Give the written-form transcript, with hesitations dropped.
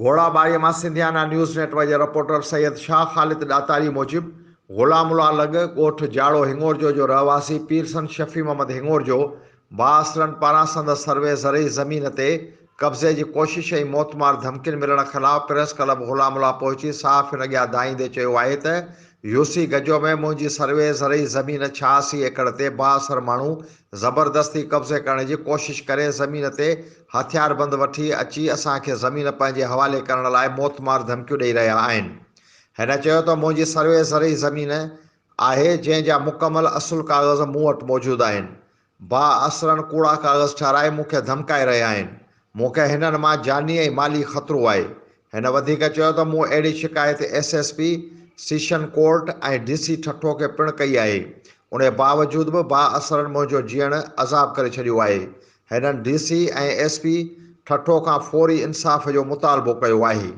घोड़ाॿाड़ीअ मां सिंधीयाना news network जे reporter Syed Shah ख़ालिद ॾातारी मूजिब ग़ुलामुल्लाह लॻ ॻोठ जाड़ो हिंगोरजो जो रहवासी पीरसन शफ़ी मोहम्मद हिंगोरजो बाअसरनि पारां संदसि सर्वे ज़रई ज़मीन ते कब्ज़े जी कोशिश ऐं मौतमार धमकियुनि मिलण ख़िलाफ़ प्रेस क्लब ग़ुलामुल्लाह पहुची साफ़ अॻियां दाईंदे चयो आहे त यूसी गजो में मुंहिंजी सर्वे ज़रई ज़मीन 86 एकड़ ते बाअसर माण्हू ज़बरदस्ती कब्ज़े करण जी कोशिश करे ज़मीन ते हथियारबंद वठी अची असांखे ज़मीन पंहिंजे हवाले करण लाइ मौतमार धमकियूं ॾेई रहिया आहिनि। हिन चयो त मुंहिंजी सर्वे ज़रई ज़मीन आहे जंहिं जा मुकमल असुल काग़ज़ मूं वटि मौजूदु आहिनि। बाअसरनि कूड़ा काग़ज़ ठाराए मूंखे धमकाए रहिया आहिनि। मूंखे हिननि मां जानी ऐं माली ख़तरो आहे। हिन वधीक चयो त मूं अहिड़ी शिकायत SSP सेशन कोर्ट ऐं DC ठठो खे पिणु कई आहे। उन बावजूद बि बाअसरनि मुंहिंजो जीअण अज़ाब करे छॾियो आहे। हिननि DC ऐं SP ठठो खां फौरी इंसाफ़ जो मुतालबो कयो आहे।